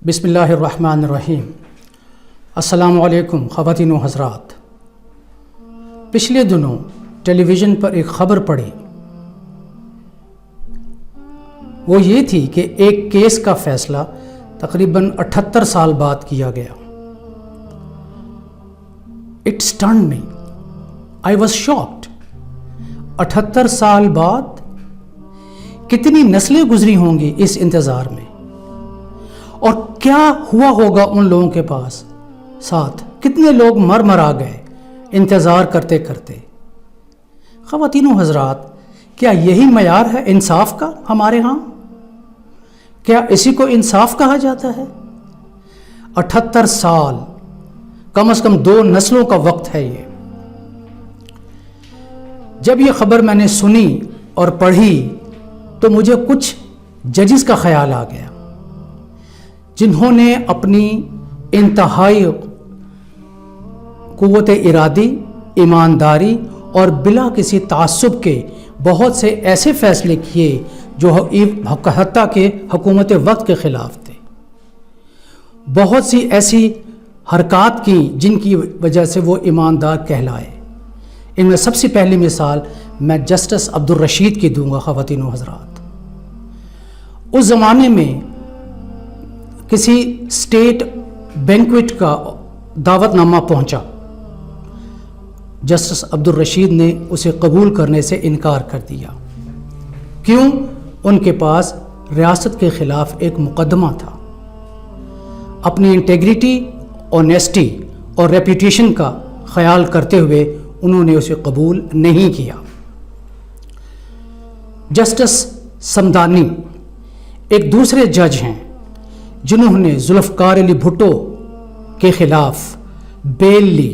बिस्मिल्लाहिर्रहमानिर्रहीम। अस्सलामु अलैकुम ख़वातीन व हज़रात। पिछले दिनों टेलीविज़न पर एक ख़बर पड़ी। वो ये थी कि एक केस का फ़ैसला तकरीबन 78 साल बाद किया गया। It stunned me, I was shocked. 78 साल बाद कितनी नस्लें गुजरी होंगी इस इंतज़ार में, और क्या हुआ होगा उन लोगों के पास साथ, कितने लोग मर आ गए इंतज़ार करते करते। ख़वातीनो हज़रात, क्या यही मयार है इंसाफ का हमारे यहाँ? क्या इसी को इंसाफ कहा जाता है? 78 साल, कम से कम 2 नस्लों का वक्त है ये। जब ये ख़बर मैंने सुनी और पढ़ी तो मुझे कुछ जजेस का ख्याल आ गया, जिन्होंने अपनी इंतहाई क़ुव्वत इरादी, ईमानदारी और बिला किसी तासुब के बहुत से ऐसे फ़ैसले किए जो हत्ता के हुकूमत वक्त के ख़िलाफ़ थे। बहुत सी ऐसी हरकत की जिनकी वजह से वो ईमानदार कहलाए। इनमें सबसे पहली मिसाल मैं जस्टिस अब्दुल रशीद की दूंगा। ख़वातीन व हज़रात, उस ज़माने में किसी स्टेट बैंक्वेट का दावतनामा पहुंचा। जस्टिस अब्दुल रशीद ने उसे कबूल करने से इनकार कर दिया। क्यों? उनके पास रियासत के ख़िलाफ़ एक मुकदमा था। अपनी इंटेग्रिटी, ऑनेस्टी और रेपुटेशन का ख्याल करते हुए उन्होंने उसे कबूल नहीं किया। जस्टिस समदानी एक दूसरे जज हैं जिन्होंने जुल्फ़कार अली भुट्टो के ख़िलाफ़ बेल ली।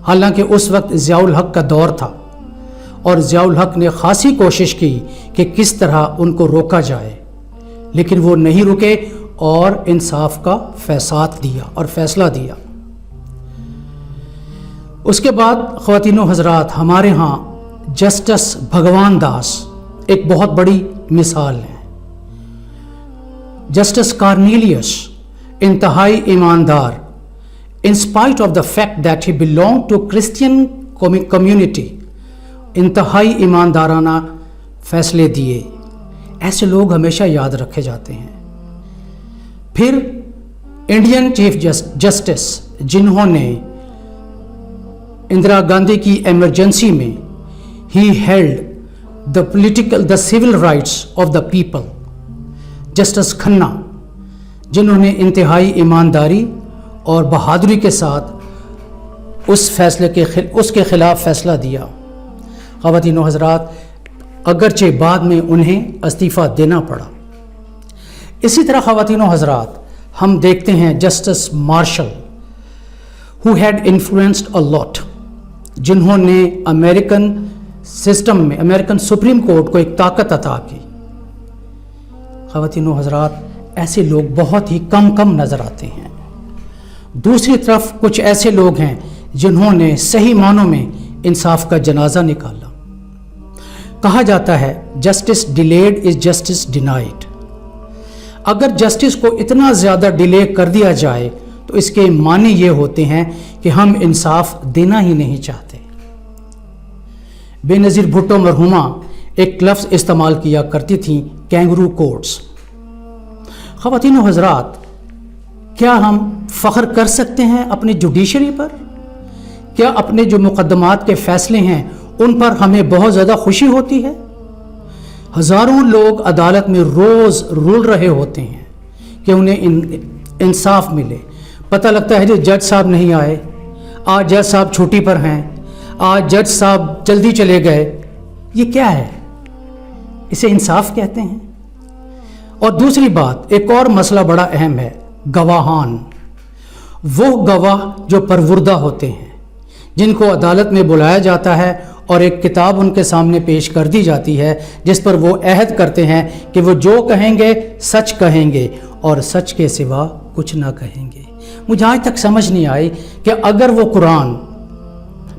हालांकि उस वक्त ज़ियाउल हक का दौर था और ज़ियाउल हक ने ख़ासी कोशिश की कि किस तरह उनको रोका जाए, लेकिन वो नहीं रुके और इंसाफ का फ़ैसला दिया। उसके बाद ख़वातीनो हज़रात, हमारे यहाँ जस्टिस भगवान दास एक बहुत बड़ी मिसाल है। जस्टिस कार्नेलियस इंतहाई ईमानदार, in spite of the fact that he belong to Christian community, इंतहाई ईमानदाराना फैसले दिए। ऐसे लोग हमेशा याद रखे जाते हैं। फिर इंडियन चीफ जस्टिस, जिन्होंने इंदिरा गांधी की इमरजेंसी में ही held the civil rights of the people. Justice Khanna, जिन्होंने इंतहाई ईमानदारी और बहादुरी के साथ उसके ख़िलाफ़ फ़ैसला दिया। ख़वातीनो हज़रात, अगरचे बाद में उन्हें इस्तीफ़ा देना पड़ा। इसी तरह ख़वातीनो हज़रात, हम देखते हैं Justice Marshall, who had influenced a lot, जिन्होंने अमेरिकन सिस्टम में, अमेरिकन सुप्रीम कोर्ट को एक ताकत अता की। ख़वातीनो हज़रात, ऐसे लोग बहुत ही कम नज़र आते हैं। दूसरी तरफ कुछ ऐसे लोग हैं जिन्होंने सही मानों में इंसाफ का जनाजा निकाला। कहा जाता है justice delayed is justice denied. अगर जस्टिस को इतना ज़्यादा डिले कर दिया जाए तो इसके माने ये होते हैं कि हम इंसाफ देना ही नहीं चाहते। बेनज़ीर भुट्टो मरहुमा एक लफ्ज़ इस्तेमाल किया करती थी, कैंगरू कोर्ट्स। ख़वातीनो हज़रात, क्या हम फ़ख्र कर सकते हैं अपनी जुडिशरी पर? क्या अपने जो मुक़द्दमात के फ़ैसले हैं उन पर हमें बहुत ज़्यादा खुशी होती है? हज़ारों लोग अदालत में रोज़ रुल रहे होते हैं कि उन्हें इंसाफ मिले। पता लगता है कि जज साहब नहीं आए, आज जज साहब छुट्टी पर हैं, आज जज साहब जल्दी चले गए। ये क्या है? इसे इंसाफ कहते हैं। और दूसरी बात, एक और मसला बड़ा अहम है, गवाहान। वो गवाह जो परवुर्दा होते हैं, जिनको अदालत में बुलाया जाता है और एक किताब उनके सामने पेश कर दी जाती है जिस पर वो अहद करते हैं कि वो जो कहेंगे सच कहेंगे और सच के सिवा कुछ ना कहेंगे। मुझे आज तक समझ नहीं आई कि अगर वो कुरान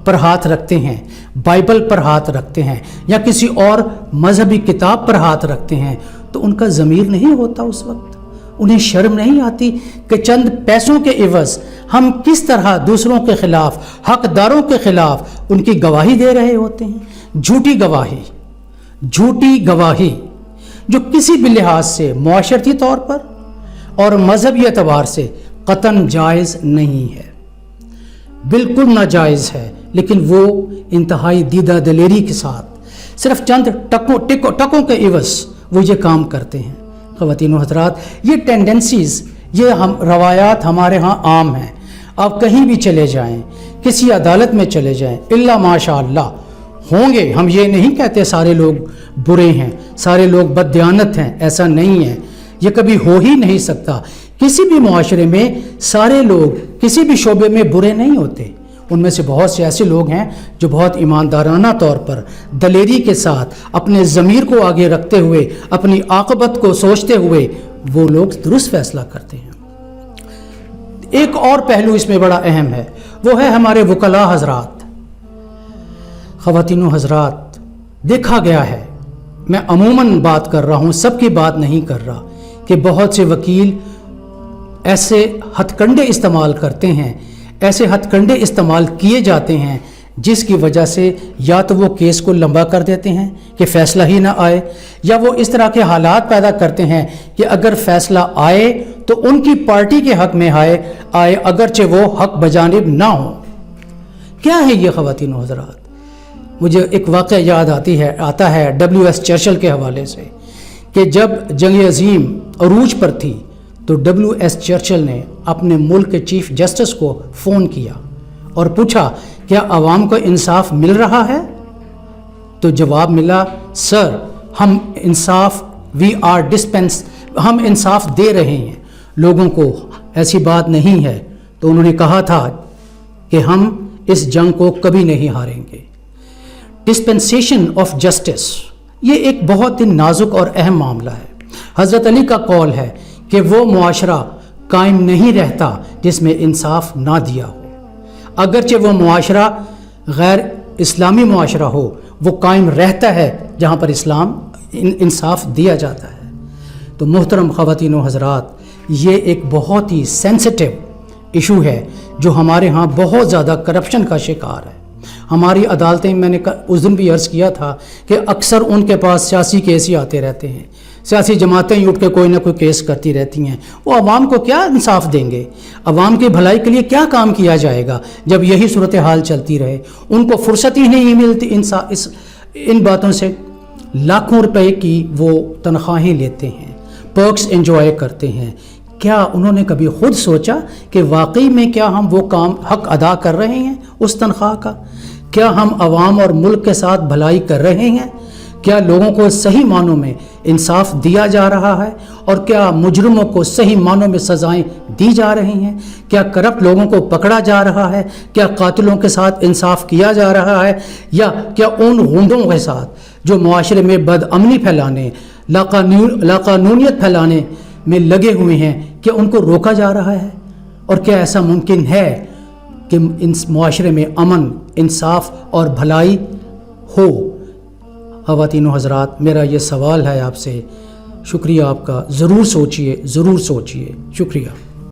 पर हाथ रखते हैं, बाइबल पर हाथ रखते हैं या किसी और मजहबी किताब पर हाथ रखते हैं तो उनका ज़मीर नहीं होता उस वक्त? انہیں شرم نہیں آتی کہ چند پیسوں کے عوض ہم کس طرح دوسروں کے خلاف، حقداروں کے خلاف ان کی گواہی دے رہے ہوتے ہیں؟ جھوٹی گواہی جو کسی بھی لحاظ سے معاشرتی طور پر اور مذہبی اعتبار سے قطعاً جائز نہیں ہے، بالکل ناجائز ہے، لیکن وہ انتہائی دیدہ دلیری کے ساتھ صرف چند ٹکوں کے عوض وہ یہ کام کرتے ہیں۔ خواتین و حضرات، یہ ٹینڈنسیز، یہ روایات ہمارے ہاں عام ہیں۔ آپ کہیں بھی چلے جائیں، کسی عدالت میں چلے جائیں، الا ماشاء اللہ ہوں گے، ہم یہ نہیں کہتے سارے لوگ برے ہیں، سارے لوگ بددیانت ہیں، ایسا نہیں ہے، یہ کبھی ہو ہی نہیں سکتا۔ کسی بھی معاشرے میں سارے لوگ کسی بھی شعبے میں برے نہیں ہوتے، ان میں سے بہت سے ایسے لوگ ہیں جو بہت ایماندارانہ طور پر دلیری کے ساتھ اپنے ضمیر کو آگے رکھتے ہوئے، اپنی عاقبت کو سوچتے ہوئے وہ لوگ درست فیصلہ کرتے ہیں۔ ایک اور پہلو اس میں بڑا اہم ہے، وہ ہے ہمارے وکلاء حضرات۔ خواتین و حضرات، دیکھا گیا ہے، میں عموماً بات کر رہا ہوں، سب کی بات نہیں کر رہا، کہ بہت سے وکیل ایسے ہتھ کنڈے استعمال کرتے ہیں، ایسے ہتھ کنڈے استعمال کیے جاتے ہیں جس کی وجہ سے یا تو وہ کیس کو لمبا کر دیتے ہیں کہ فیصلہ ہی نہ آئے، یا وہ اس طرح کے حالات پیدا کرتے ہیں کہ اگر فیصلہ آئے تو ان کی پارٹی کے حق میں آئے اگرچہ وہ حق بجانب نہ ہو۔ کیا ہے یہ خواتین و حضرات؟ مجھے ایک واقعہ یاد آتا ہے WS چرچل کے حوالے سے، کہ جب جنگ عظیم عروج پر تھی تو WS چرچل نے اپنے ملک کے چیف جسٹس کو فون کیا اور پوچھا کیا عوام کو انصاف مل رہا ہے؟ تو جواب ملا، سر ہم انصاف دے رہے ہیں لوگوں کو، ایسی بات نہیں ہے۔ تو انہوں نے کہا تھا کہ ہم اس جنگ کو کبھی نہیں ہاریں گے۔ ڈسپنسیشن آف جسٹس، یہ ایک بہت ہی نازک اور اہم معاملہ ہے۔ حضرت علی کا قول ہے کہ وہ معاشرہ قائم نہیں رہتا جس میں انصاف نہ دیا ہو، اگرچہ وہ معاشرہ غیر اسلامی معاشرہ ہو، وہ قائم رہتا ہے جہاں پر انصاف دیا جاتا ہے۔ تو محترم خواتین و حضرات، یہ ایک بہت ہی سینسٹیو ایشو ہے جو ہمارے ہاں بہت زیادہ کرپشن کا شکار ہے۔ ہماری عدالتیں، میں نے اس دن بھی عرض کیا تھا کہ اکثر ان کے پاس سیاسی کیس ہی آتے رہتے ہیں، سیاسی جماعتیں ہی اٹھ کے کوئی نہ کوئی کیس کرتی رہتی ہیں۔ وہ عوام کو کیا انصاف دیں گے؟ عوام کی بھلائی کے لیے کیا کام کیا جائے گا جب یہی صورتحال چلتی رہے؟ ان کو فرصت ہی نہیں ملتی ان باتوں سے۔ لاکھوں روپے کی وہ تنخواہیں لیتے ہیں، پرکس انجوائے کرتے ہیں۔ کیا انہوں نے کبھی خود سوچا کہ واقعی میں کیا ہم وہ کام حق ادا کر رہے ہیں اس تنخواہ کا؟ کیا ہم عوام اور ملک کے ساتھ بھلائی کر رہے ہیں؟ کیا لوگوں کو صحیح معنوں میں انصاف دیا جا رہا ہے؟ اور کیا مجرموں کو صحیح معنوں میں سزائیں دی جا رہی ہیں؟ کیا کرپٹ لوگوں کو پکڑا جا رہا ہے؟ کیا قاتلوں کے ساتھ انصاف کیا جا رہا ہے؟ یا کیا ان غنڈوں کے ساتھ جو معاشرے میں بد امنی پھیلانے، لاقانونیت پھیلانے میں لگے ہوئے ہیں، کیا ان کو روکا جا رہا ہے؟ اور کیا ایسا ممکن ہے کہ اس معاشرے میں امن، انصاف اور بھلائی ہو؟ خواتین و حضرات، میرا یہ سوال ہے آپ سے، شکریہ آپ کا، ضرور سوچئے، ضرور سوچئے، شکریہ۔